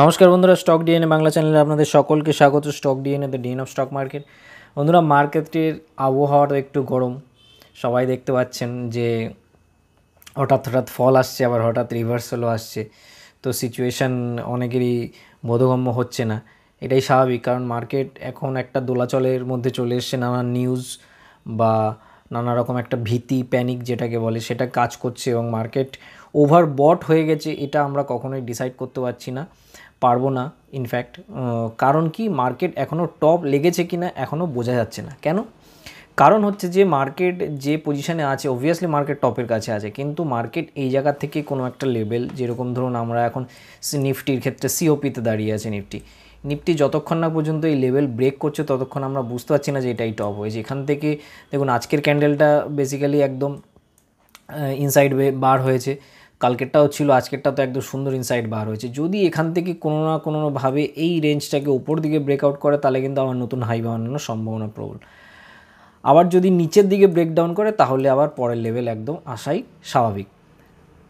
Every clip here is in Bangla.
নমস্কার বন্ধুরা, স্টক ডিএনএ বাংলা চ্যানেলে আপনাদের সকলকে স্বাগত। Stock DNA the DNA of stock market. বন্ধুরা, মার্কেটের আবহাওয়াটা একটু গরম, সবাই দেখতে পাচ্ছেন যে হঠাৎ হঠাৎ ফল আসছে, আবার হঠাৎ রিভার্সালও আসছে। তো সিচুয়েশান অনেকেরই বোধগম্য হচ্ছে না, এটাই স্বাভাবিক, কারণ মার্কেট এখন একটা দোলাচলের মধ্যে চলে এসছে। নানা নিউজ বা নানা রকম একটা ভীতি, প্যানিক যেটাকে বলে, সেটা কাজ করছে এবং মার্কেট ওভারবট হয়ে গেছে। এটা আমরা কখনোই ডিসাইড করতে পারবো না ইনফ্যাক্ট। কারণ কি, মার্কেট এখনও টপ লেগেছে কি না এখনও বোঝা যাচ্ছে না। কেন? কারণ হচ্ছে যে মার্কেট যে পজিশানে আছে, অবভিয়াসলি মার্কেট টপের কাছে আছে, কিন্তু মার্কেট এই জায়গা থেকে কোনো একটা লেভেল, যেরকম ধরুন আমরা এখন নিফটির ক্ষেত্রে সিওপিতে দাঁড়িয়ে আছে। নিফটি যতক্ষণ না পর্যন্ত এই লেভেল ব্রেক করছে ততক্ষণ আমরা বুঝতে পারছি না যে এটাই টপ হয়েছে। এখান থেকে দেখুন, আজকের ক্যান্ডেলটা বেসিক্যালি একদম ইনসাইড বার হয়েছে, কালকেরটাও ছিল, আজকেরটা তো একদম সুন্দর ইনসাইড বার হয়েছে। যদি এখান থেকে কোনো না কোনোভাবে এই রেঞ্জটাকে উপর দিকে ব্রেকআউট করে, তাহলে কিন্তু আবার নতুন হাই বানানোর সম্ভাবনা প্রবল। আবার যদি নিচের দিকে ব্রেকডাউন করে, তাহলে আবার পরের লেভেল একদম আসাই স্বাভাবিক,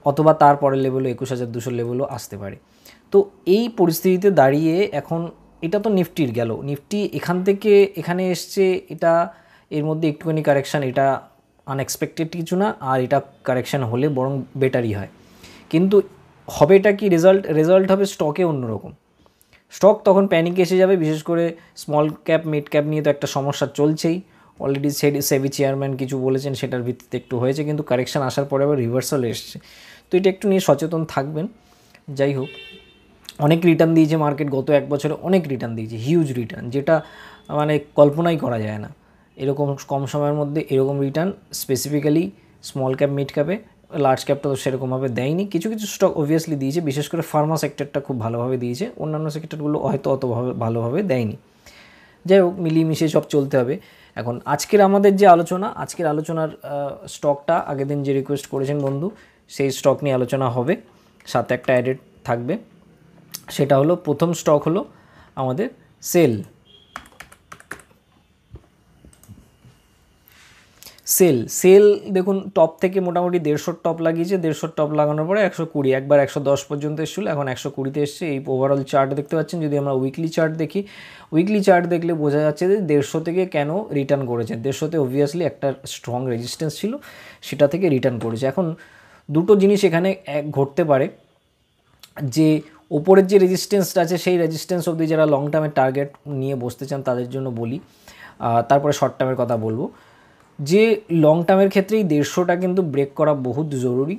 অথবা তার পরের লেভেলও 21,200 লেভেলও আসতে পারে। তো এই পরিস্থিতিতে দাঁড়িয়ে এখন এটা তো নিফটির গেল, নিফটি এখান থেকে এখানে এসছে, এটা এর মধ্যে একটুখানি কারেকশান, এটা আনএক্সপেক্টেড কিছু না, আর এটা কারেকশান হলে বরং বেটারই হয়। কিন্তু হবেটা কি, রেজাল্ট হবে স্টকে অন্যরকম। স্টক তখন প্যানিকে এসে যাবে, বিশেষ করে স্মল ক্যাপ মিড ক্যাপ নিয়ে তো একটা সমস্যা চলছেই। অলরেডি সেবি চেয়ারম্যান কিছু বলেছেন, সেটার ভিত্তিতে একটু হয়েছে, কিন্তু কারেকশান আসার পরে আবার রিভার্সাল এসছে। তো এটা একটু নিয়ে সচেতন থাকবেন। যাই হোক, অনেক রিটার্ন দিয়েছে মার্কেট, গত এক বছরে অনেক রিটার্ন দিয়েছে, হিউজ রিটার্ন, যেটা মানে কল্পনাই করা যায় না। এরকম কম সময়ের মধ্যে এরকম return specifically small cap mid ক্যাপে, লার্জ ক্যাপটা তো সেরকমভাবে দেয়নি। কিছু কিছু স্টক অবভিয়াসলি দিয়েছে, বিশেষ করে ফার্মা সেক্টরটা খুব ভালোভাবে দিয়েছে, অন্যান্য সেক্টরগুলো হয়তো ভালোভাবে দেয়নি। যাই হোক, মিলিয়ে মিশিয়ে সব চলতে হবে। এখন আজকের আমাদের যে আজকের আলোচনার স্টকটা আগের দিন যে রিকোয়েস্ট করেছেন বন্ধু, সেই স্টক নিয়ে আলোচনা হবে, সাথে একটা অ্যাডেড থাকবে। সেটা হলো, প্রথম স্টক হলো আমাদের সেল। সেল দেখুন, টপ থেকে মোটামুটি 150 টপ লাগিয়েছে, 150 টপ লাগানোর পরে 120, একবার 110 পর্যন্ত এসেছিলো, এখন 120-তে এসছে। এই ওভারঅল চার্ট দেখতে পাচ্ছেন। যদি আমরা উইকলি চার্ট দেখি, উইকলি চার্ট দেখলে বোঝা যাচ্ছে যে 150 থেকে কেন রিটার্ন করেছে। 150-তে অবভিয়াসলি একটা স্ট্রং রেজিস্ট্যান্স ছিল, সেটা থেকে রিটার্ন করেছে। এখন দুটো জিনিস এখানে ঘটতে পারে, যে ওপরের যে রেজিস্ট্যান্সটা আছে, সেই রেজিস্ট্যান্স অবধি যারা লং টার্মের টার্গেট নিয়ে বসতে চান তাদের জন্য বলি, তারপরে শর্ট টার্মের কথা বলবো। যে লং টার্মের ক্ষেত্রে এই 150টা কিন্তু ব্রেক করা বহুত জরুরি।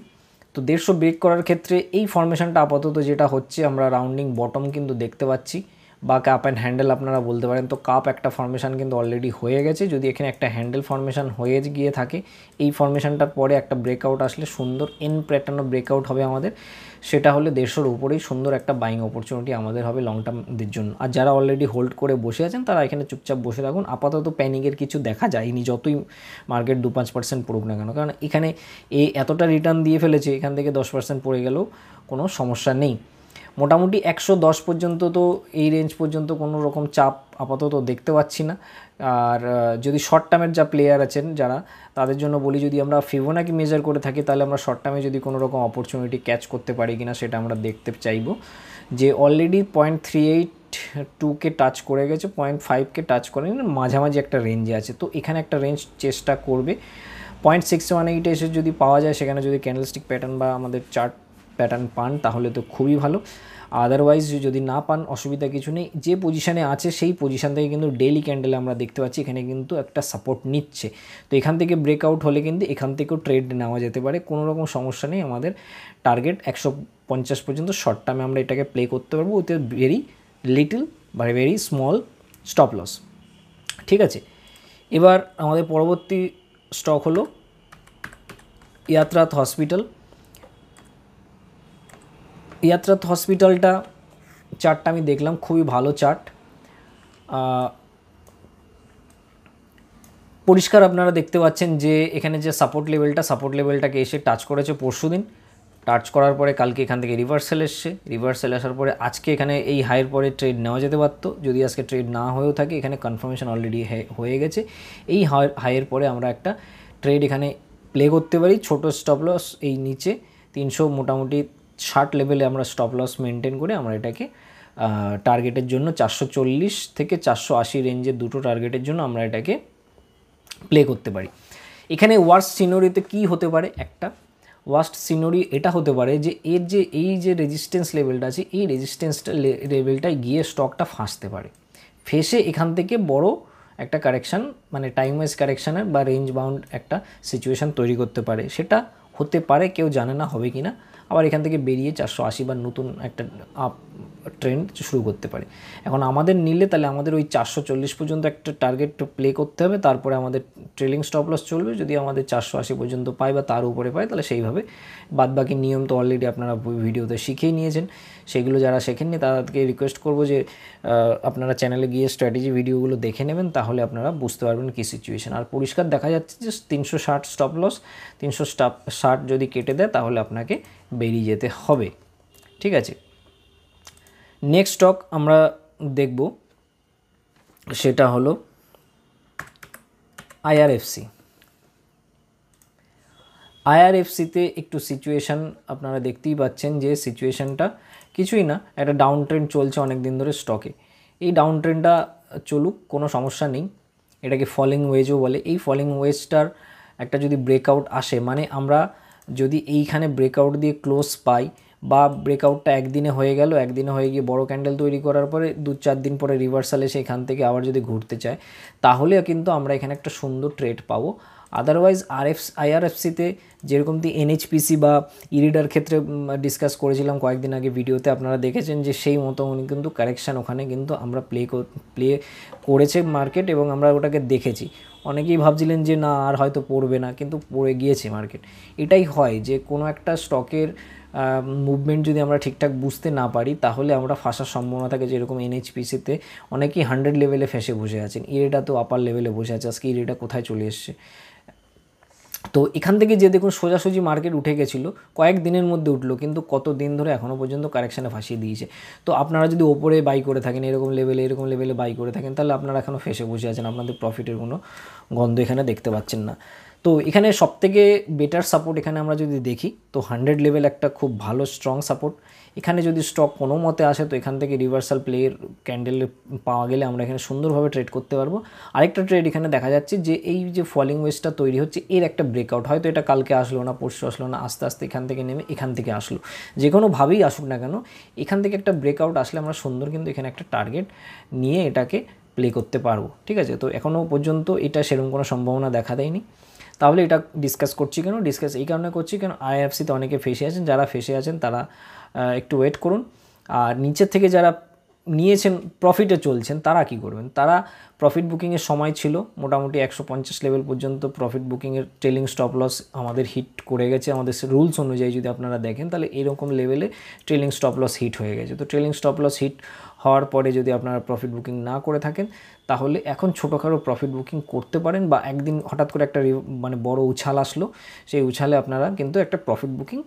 তো 150 ব্রেক করার ক্ষেত্রে এই ফরমেশনটা আপাতত যেটা হচ্ছে, আমরা রাউন্ডিং বটম কিন্তু দেখতে পাচ্ছি, বা কাপ অ্যান্ড হ্যান্ডেল আপনারা বলতে পারেন। তো কাপ একটা ফরমেশন কিন্তু অলরেডি হয়ে গেছে। যদি এখানে একটা হ্যান্ডেল ফরমেশন হয়ে গিয়ে থাকে, এই ফরমেশনটার পরে একটা ব্রেকআউট আসলে সুন্দর এন প্যাটার্নও ব্রেকআউট হবে আমাদের, সেটা হলে 150-র উপরেই সুন্দর একটা বাইং অপরচুনিটি আমাদের হবে লং টার্মদের জন্য। আর যারা অলরেডি হোল্ড করে বসে আছেন, তারা এখানে চুপচাপ বসে থাকুন। আপাতত প্যানিকের কিছু দেখা যায়নি, যতই মার্কেট 2-5% পড়ুক না কেন, কারণ এখানে এতটা রিটার্ন দিয়ে ফেলেছে, এখান থেকে 10% পড়ে গেলেও কোনো সমস্যা নেই। মোটামুটি 110 পর্যন্ত, তো এই রেঞ্জ পর্যন্ত কোনো রকম চাপ আপাতত দেখতে পাচ্ছি না। আর যদি শর্ট টার্মের যা প্লেয়ার আছেন যারা, তাদের জন্য বলি, যদি আমরা ফিবোনাকি মেজার করে থাকি, তাহলে আমরা শর্ট টার্মে যদি কোনো রকম অপরচুনিটি ক্যাচ করতে পারি কিনা সেটা আমরা দেখতে চাইব। যে অলরেডি 0.382-কে টাচ করে গেছে, 0.5-কে টাচ করে মাঝামাঝি একটা রেঞ্জে আছে। তো এখানে একটা রেঞ্জ চেষ্টা করবে। 0.618 এসে যদি পাওয়া যায়, সেখানে যদি ক্যান্ডেলস্টিক প্যাটার্ন বা আমাদের চার্ট প্যাটার্ন পান, তাহলে তো খুবই ভালো। আদারওয়াইজ যদি না পান, অসুবিধা কিছু নেই। যে পজিশানে আছে সেই পজিশান থেকে কিন্তু ডেইলি ক্যান্ডেলে আমরা দেখতে পাচ্ছি এখানে কিন্তু একটা সাপোর্ট নিচ্ছে। তো এখান থেকে ব্রেকআউট হলে কিন্তু এখান থেকেও ট্রেড নেওয়া যেতে পারে, কোনো রকম সমস্যা নেই। আমাদের টার্গেট 150 পর্যন্ত শর্ট টার্মে আমরা এটাকে প্লে করতে পারবো, ওতে ভেরি লিটল বা ভেরি স্মল স্টপ লস। ঠিক আছে, এবার আমাদের পরবর্তী স্টক হলো ইয়াত্রাত হসপিটাল। ইয়াত্রাত হসপিটালটা চার্টটা আমি দেখলাম, খুবই ভালো চার্ট, পরিষ্কার আপনারা দেখতে পাচ্ছেন যে এখানে যে সাপোর্ট লেভেলটাকে এসে টাচ করেছে পরশু দিন, টাচ করার পরে কালকে এখান থেকে রিভার্সাল এসছে, রিভার্সাল আসার পরে আজকে এখানে এই হাইয়ের পরে ট্রেড নেওয়া যেতে পারতো। যদি আজকে ট্রেড না হয়েও থাকে, এখানে কনফার্মেশন অলরেডি হয়ে গেছে। এই হাইয়ের পরে আমরা একটা ট্রেড এখানে প্লে করতে পারি। ছোটো স্টপ লস এই নিচে 300 মোটামুটি 60 লেভেলে আমরা স্টপ লস মেনটেন করে আমরা এটাকে টার্গেটের জন্য 440 থেকে 480 রেঞ্জের দুটো টার্গেটের জন্য আমরা এটাকে প্লে করতে পারি। এখানে ওয়ার্স্ট সিনারিওতে কী হতে পারে, একটা ওয়ার্স্ট সিনারিও এটা হতে পারে যে এই যে রেজিস্ট্যান্স লেভেলটা আছে, এই রেজিস্ট্যান্সটা লেভেলটায় গিয়ে স্টকটা ফাঁসতে পারে, ফেসে এখান থেকে বড় একটা কারেকশান, মানে টাইম ওয়াইজ কারেকশানের বা রেঞ্জ বাউন্ড একটা সিচুয়েশান তৈরি করতে পারে। সেটা হতে পারে, কেউ জানে না হবে কি না। আবার এখান থেকে বেরিয়ে 480 বা নতুন একটা আপ ট্রেন্ড শুরু করতে পারে। এখন আমাদের নিলে তাহলে আমাদের ওই 440 পর্যন্ত একটা টার্গেট প্লে করতে হবে, তারপরে আমাদের ট্রেলিং স্টপ লস চলবে। যদি আমাদের 480 পর্যন্ত পাই বা তার উপরে পাই, তাহলে সেইভাবে বাদবাকি নিয়ম তো অলরেডি আপনারা ভিডিওতে শিখেই নিয়েছেন। সেগুলো যারা শেখেননি তাদেরকে রিকোয়েস্ট করবো যে আপনারা চ্যানেলে গিয়ে স্ট্র্যাটেজি ভিডিওগুলো দেখে নেবেন, তাহলে আপনারা বুঝতে পারবেন কী সিচুয়েশান। আর পরিষ্কার দেখা যাচ্ছে যে 360 স্টপ লস, 360 যদি কেটে দেয় তাহলে আপনাকে বেরিয়ে যেতে হবে। ঠিক আছে, নেক্সট স্টক আমরা দেখব, সেটা হলো আইআরএফসি। আইআরএফসিতে একটু সিচুয়েশান আপনারা দেখতেই পাচ্ছেন যে সিচুয়েশানটা কিছুই না, একটা ডাউন ট্রেন্ড চলছে অনেক দিন ধরে স্টকে। এই ডাউন ট্রেন্ডটা চলুক, কোনো সমস্যা নেই, এটাকে ফলিং ওয়েজও বলে। এই ফলিং ওয়েজটার একটা যদি ব্রেকআউট আসে, মানে আমরা যদি এইখানে ব্রেকআউট দিয়ে ক্লোজ পাই, বা ব্রেকআউটটা একদিনে হয়ে গেল, একদিনে হয়ে গিয়ে বড় ক্যান্ডেল তৈরি করার পরে 2-4 দিন পরে রিভার্সাল এসে এখান থেকে আবার যদি ঘুরতে চায়, তাহলেও কিন্তু আমরা এখানে একটা সুন্দর ট্রেড পাবো। আদারওয়াইজ আইআরএফসিতে যেরকম এনএইচপিসি বা ইরিডার ক্ষেত্রে ডিসকাস করেছিলাম কয়েকদিন আগে ভিডিওতে, আপনারা দেখেছেন যে সেই মতো কিন্তু কারেকশান ওখানে কিন্তু আমরা প্লে করেছে মার্কেট, এবং আমরা ওটাকে দেখেছি। অনেকেই ভাবছিলেন যে না আর হয়তো পড়বে না, কিন্তু পড়ে গিয়েছে মার্কেট। এটাই হয় যে কোনো একটা স্টকের মুভমেন্ট যদি আমরা ঠিকঠাক বুঝতে না পারি, তাহলে আমরা ফাঁসার সম্ভাবনা থাকে। যেরকম এনএইচপিসিতে অনেকেই 100 লেভেলে ফেসে বসে আছেন, ইরেটা তো আপার লেভেলে বসে আছে, আজকে ইরেটা কোথায় চলে এসছে। তো এখান থেকে যে দেখুন সোজাসুজি মার্কেট উঠে গেছিলো, কয়েক দিনের মধ্যে উঠলো, কিন্তু কত দিন ধরে এখনও পর্যন্ত কারেকশানে ফাঁসিয়ে দিয়েছে। তো আপনারা যদি ওপরে বাই করে থাকেন, এরকম লেভেলে বাই করে থাকেন, তাহলে আপনারা এখনও ফেসে বসে আছেন, আপনাদের প্রফিটের কোনো গন্ধ এখানে দেখতে পাচ্ছেন না। তো এখানে সবথেকে বেটার সাপোর্ট এখানে আমরা যদি দেখি, তো 100 লেভেল একটা খুব ভালো স্ট্রং সাপোর্ট। এখানে যদি স্টক কোনো মতে আসে, তো এখান থেকে রিভার্সাল প্লের ক্যান্ডেল পাওয়া গেলে আমরা এখানে সুন্দরভাবে ট্রেড করতে পারবো। আরেকটা ট্রেড এখানে দেখা যাচ্ছে যে এই যে ফলিং ওয়েজটা তৈরি হচ্ছে, এর একটা ব্রেকআউট, হয়তো এটা কালকে আসলো না, পরশু আসলো না, আস্তে আস্তে এখান থেকে নেমে এখান থেকে আসলো, যে কোনোভাবেই আসুক না কেন, এখান থেকে একটা ব্রেকআউট আসলে আমরা সুন্দর কিন্তু এখানে একটা টার্গেট নিয়ে এটাকে প্লে করতে পারবো। ঠিক আছে, তো এখনও পর্যন্ত এটা সেরকম কোনো সম্ভাবনা দেখা দেয়নি। তাহলে এটা ডিসকাস করছি কেন? ডিসকাস এই কারণে করছি কেন, আইএফসিতে অনেকে ফেসে আছেন, যারা ফেসে আছেন তারা একটু ওয়েট করুন। আর নিচের থেকে যারা নিয়েছেন, প্রফিটে চলছেন, তারা কি করবেন? তারা প্রফিট বুকিংয়ের সময় ছিল মোটামুটি 150 লেভেল পর্যন্ত প্রফিট বুকিংয়ের ট্রেলিং স্টপ লস আমাদের হিট করে গেছে। আমাদের রুলস অনুযায়ী যদি আপনারা দেখেন, তাহলে এরকম লেভেলে ট্রেলিং স্টপ লস হিট হয়ে গেছে। তো ট্রেলিং স্টপ লস হিট হওয়ার পরে যদি আপনারা প্রফিট বুকিং না করে থাকেন, তাহলে এখন ছোটোখাটো প্রফিট বুকিং করতে পারেন, বা একদিন হঠাৎ করে একটা মানে বড় উছাল আসলো, সেই উছালে আপনারা কিন্তু একটা profit booking,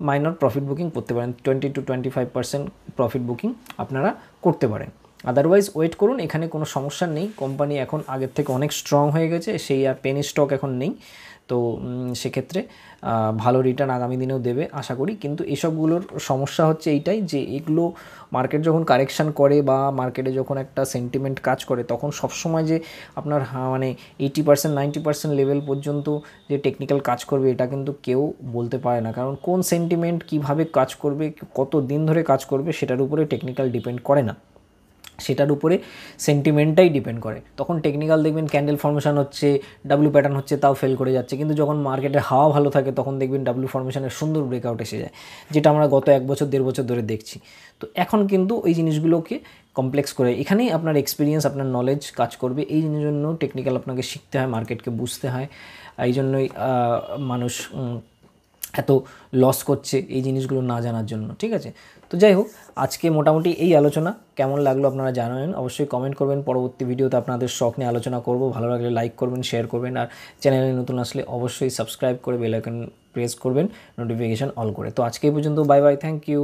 minor profit booking করতে পারেন, 20-25% প্রফিট বুকিং আপনারা করতে পারেন। আদারওয়াইজ ওয়েট করুন, এখানে কোনো সমস্যা নেই। কোম্পানি এখন আগের থেকে অনেক স্ট্রং হয়ে গেছে, সেই আর পেনি স্টক এখন নেই। তো সেক্ষেত্রে ভালো রিটার্ন আগামী দিনেও দেবে আশা করি। কিন্তু এসবগুলোর সমস্যা হচ্ছে এইটাই যে এগুলো মার্কেট যখন কারেকশান করে বা মার্কেটে যখন একটা সেন্টিমেন্ট কাজ করে, তখন সবসময় যে আপনার মানে 80% 90% লেভেল পর্যন্ত যে টেকনিক্যাল কাজ করবে, এটা কিন্তু কেউ বলতে পারে না। কারণ কোন সেন্টিমেন্ট কীভাবে কাজ করবে, কত দিন ধরে কাজ করবে, সেটার উপরে টেকনিক্যাল ডিপেন্ড করে না, সেটার উপরে সেন্টিমেন্টটাই ডিপেন্ড করে। তখন টেকনিক্যাল দেখবেন ক্যান্ডেল ফর্মেশন হচ্ছে, ডাব্লিউ প্যাটার্ন হচ্ছে, তাও ফেল করে যাচ্ছে। কিন্তু যখন মার্কেটের হাওয়া ভালো থাকে, তখন দেখবেন ডাব্লিউ ফর্মেশনের সুন্দর ব্রেকআউট এসে যায়, যেটা আমরা গত 1 বছর 1.5 বছর ধরে দেখছি। তো এখন কিন্তু ওই জিনিসগুলোকে কমপ্লেক্স করে, এখানেই আপনার এক্সপিরিয়েন্স, আপনার নলেজ কাজ করবে। এই জন্য টেকনিক্যাল আপনাকে শিখতে হয়, মার্কেটকে বুঝতে হয়। এই জন্যই মানুষ এত লস করছে এই জিনিসগুলো না জানার জন্য। ঠিক আছে, তো যাই হোক, আজকে মোটামুটি এই আলোচনা কেমন লাগলো আপনারা জানাবেন, অবশ্যই কমেন্ট করবেন। পরবর্তী ভিডিওতে আপনাদের শখ নিয়ে আলোচনা করব। ভালো লাগলে লাইক করবেন, শেয়ার করবেন, আর চ্যানেলে নতুন আসলে অবশ্যই সাবস্ক্রাইব করে বেল আইকন প্রেস করবেন, নোটিফিকেশান অল করে। তো আজকে এই পর্যন্ত, বাই বাই, থ্যাংক ইউ।